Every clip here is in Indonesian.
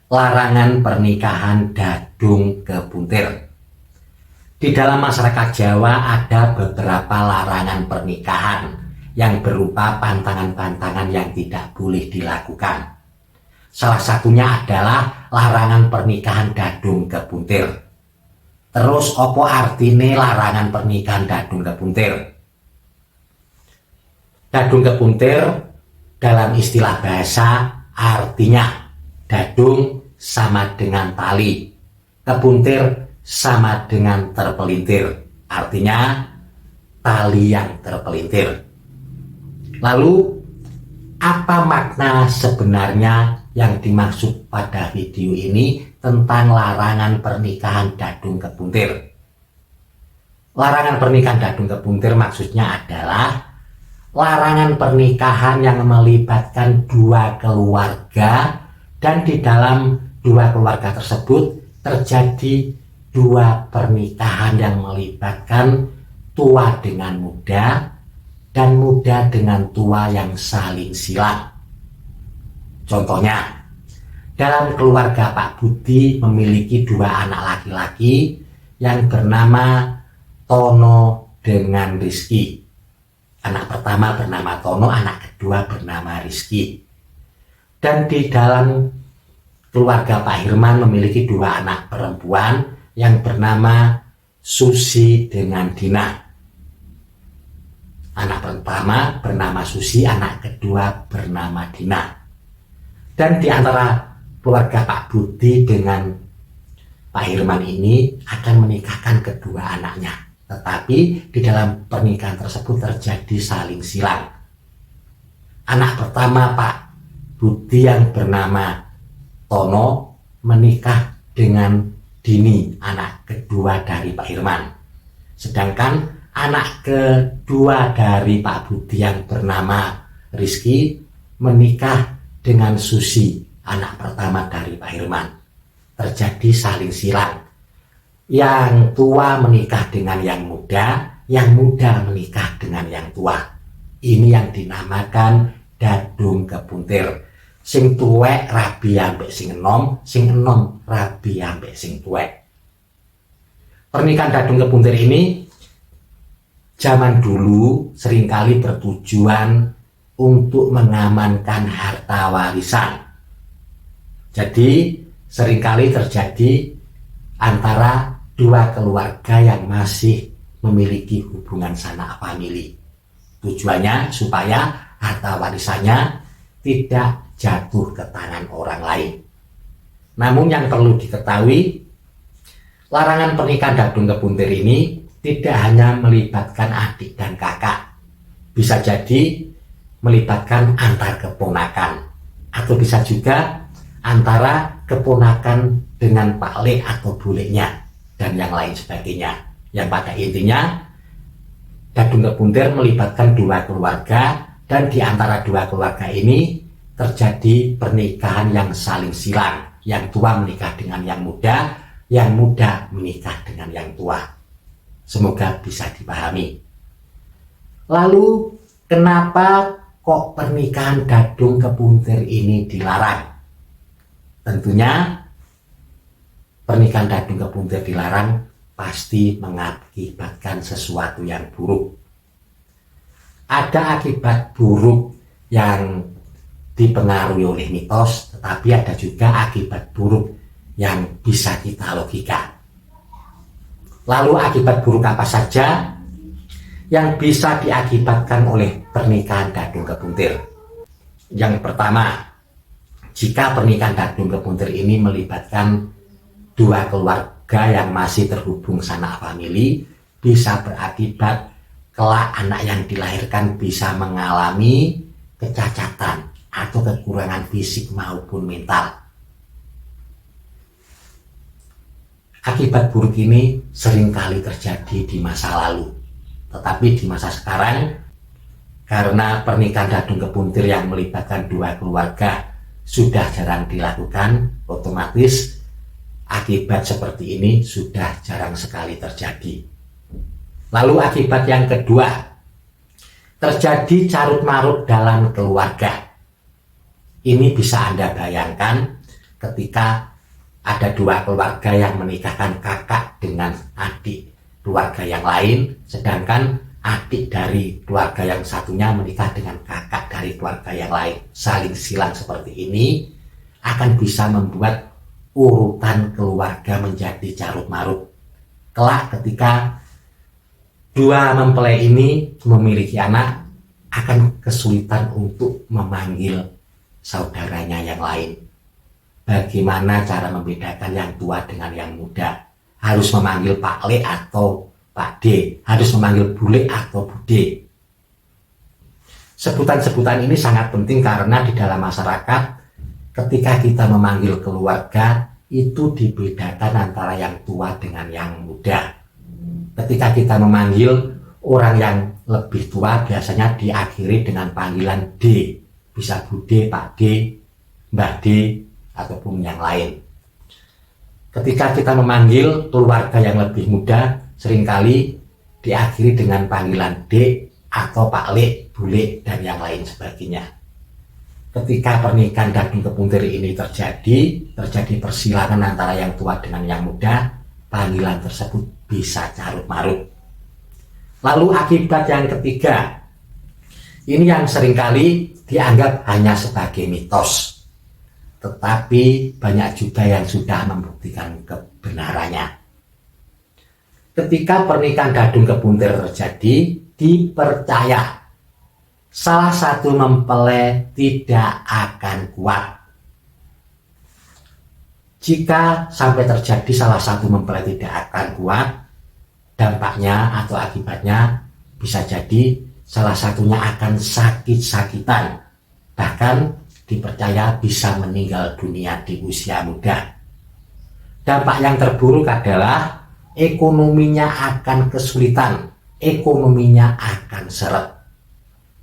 larangan pernikahan dadung kebuntir. Di dalam masyarakat Jawa ada beberapa larangan pernikahan yang berupa pantangan-pantangan yang tidak boleh dilakukan. Salah satunya adalah larangan pernikahan dadung kebuntir. Terus apa artine larangan pernikahan dadung kebuntir? Dadung kebuntir dalam istilah bahasa artinya dadung sama dengan tali, kebuntir sama dengan terpelintir, artinya tali yang terpelintir. Lalu apa makna sebenarnya yang dimaksud pada video ini tentang larangan pernikahan dadung kebuntir? Larangan pernikahan dadung kebuntir maksudnya adalah larangan pernikahan yang melibatkan dua keluarga dan di dalam dua keluarga tersebut terjadi dua pernikahan yang melibatkan tua dengan muda dan muda dengan tua yang saling silang. Contohnya, dalam keluarga Pak Budi memiliki dua anak laki-laki yang bernama Tono dengan Rizky. Anak pertama bernama Tono, anak kedua bernama Rizky. Dan di dalam keluarga Pak Hirman memiliki dua anak perempuan yang bernama Susi dengan Dina. Anak pertama bernama Susi, anak kedua bernama Dina. Dan di antara keluarga Pak Budi dengan Pak Hirman ini akan menikahkan kedua anaknya. Tetapi di dalam pernikahan tersebut terjadi saling silang. Anak pertama Pak Budi yang bernama Tono menikah dengan Dini, anak kedua dari Pak Hirman. Sedangkan anak kedua dari Pak Budi yang bernama Rizky menikah dengan Susi, anak pertama dari Pak Hirman. Terjadi saling silang. Yang tua menikah dengan yang muda menikah dengan yang tua. Ini yang dinamakan dadung kebuntir. Sing tuwek rabi ambek sing enom rabi ambek sing tuwek. Pernikahan dadung kebuntir ini zaman dulu seringkali bertujuan untuk mengamankan harta warisan. Jadi seringkali terjadi antara dua keluarga yang masih memiliki hubungan sanak famili. Tujuannya supaya harta warisannya tidak jatuh ke tangan orang lain. Namun yang perlu diketahui, larangan pernikahan dadung kebuntir ini tidak hanya melibatkan adik dan kakak. Bisa jadi melibatkan antar keponakan, atau bisa juga antara keponakan dengan Pak Le atau buleknya dan yang lain sebagainya. Yang pada intinya dadung kebuntir melibatkan dua keluarga dan di antara dua keluarga ini terjadi pernikahan yang saling silang. Yang tua menikah dengan yang muda menikah dengan yang tua. Semoga bisa dipahami. Lalu kenapa kok pernikahan dadung kebuntir ini dilarang? Tentunya pernikahan dadung kebuntir dilarang pasti mengakibatkan sesuatu yang buruk. Ada akibat buruk yang dipengaruhi oleh mitos, tetapi ada juga akibat buruk yang bisa kita logika. Lalu akibat buruk apa saja yang bisa diakibatkan oleh pernikahan dadung kebuntir? Yang pertama, jika pernikahan dadung kebuntir ini melibatkan dua keluarga yang masih terhubung sanak famili, bisa berakibat kelak anak yang dilahirkan bisa mengalami kecacatan atau kekurangan fisik maupun mental. Akibat buruk ini seringkali terjadi di masa lalu, tetapi di masa sekarang karena pernikahan dadung kebuntir yang melibatkan dua keluarga sudah jarang dilakukan, otomatis akibat seperti ini sudah jarang sekali terjadi. Lalu akibat yang kedua, terjadi carut marut dalam keluarga. Ini bisa Anda bayangkan ketika ada dua keluarga yang menikahkan kakak dengan adik keluarga yang lain, sedangkan adik dari keluarga yang satunya menikah dengan kakak dari keluarga yang lain. Saling silang seperti ini akan bisa membuat urutan keluarga menjadi carut marut. Kelak ketika dua mempelai ini memiliki anak, akan kesulitan untuk memanggil saudaranya yang lain. Bagaimana cara membedakan yang tua dengan yang muda? Harus memanggil Pak Le atau Pak D? Harus memanggil Bule atau Bude? Sebutan-sebutan ini sangat penting karena di dalam masyarakat ketika kita memanggil keluarga itu dibedakan antara yang tua dengan yang muda. Ketika kita memanggil orang yang lebih tua biasanya diakhiri dengan panggilan D. Bisa Bude, Pak D, Mbah D, ataupun yang lain. Ketika kita memanggil keluarga yang lebih muda, seringkali diakhiri dengan panggilan D atau Pak Le, Bule, dan yang lain sebagainya. Ketika pernikahan daging kepuntir ini terjadi persilangan antara yang tua dengan yang muda, panggilan tersebut bisa carut marut. Lalu akibat yang ketiga, ini yang seringkali dianggap hanya sebagai mitos, tetapi banyak juga yang sudah membuktikan kebenarannya. Ketika pernikahan dadung kepuntir terjadi, dipercaya salah satu mempelai tidak akan kuat. Jika sampai terjadi salah satu mempelai tidak akan kuat, dampaknya atau akibatnya bisa jadi salah satunya akan sakit-sakitan, bahkan dipercaya bisa meninggal dunia di usia muda. Dampak yang terburuk adalah ekonominya akan kesulitan, ekonominya akan seret.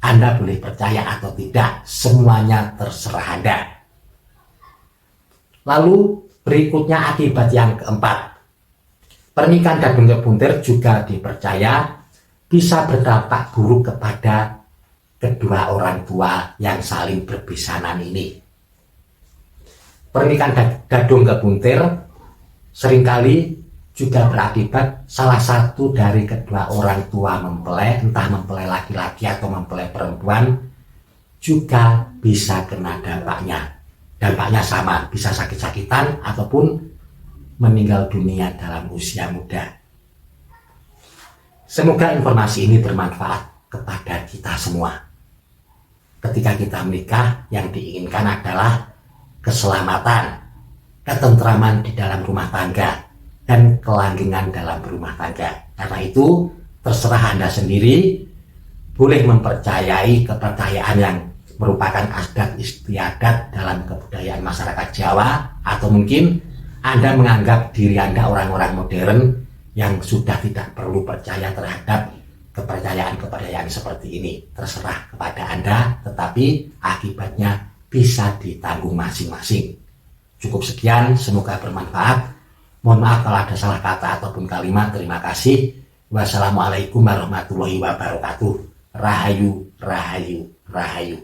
Anda boleh percaya atau tidak, semuanya terserah Anda. Lalu berikutnya akibat yang keempat. Pernikahan dadung kepuntir juga dipercaya bisa berdampak buruk kepada kedua orang tua yang saling berpisahan ini. Pernikahan dadung kepuntir seringkali juga berakibat salah satu dari kedua orang tua mempelai, entah mempelai laki-laki atau mempelai perempuan, juga bisa kena dampaknya. Dampaknya sama, bisa sakit-sakitan ataupun meninggal dunia dalam usia muda. Semoga informasi ini bermanfaat kepada kita semua. Ketika kita menikah, yang diinginkan adalah keselamatan, ketentraman di dalam rumah tangga, dan kelanggengan dalam rumah tangga. Karena itu, terserah Anda sendiri, boleh mempercayai kepercayaan yang merupakan adat istiadat dalam kebudayaan masyarakat Jawa, atau mungkin Anda menganggap diri Anda orang-orang modern yang sudah tidak perlu percaya terhadap kepercayaan-kepercayaan seperti ini. Terserah kepada Anda, tetapi akibatnya bisa ditanggung masing-masing. Cukup sekian, semoga bermanfaat. Mohon maaf kalau ada salah kata ataupun kalimat. Terima kasih. Wassalamualaikum warahmatullahi wabarakatuh. Rahayu, rahayu, rahayu.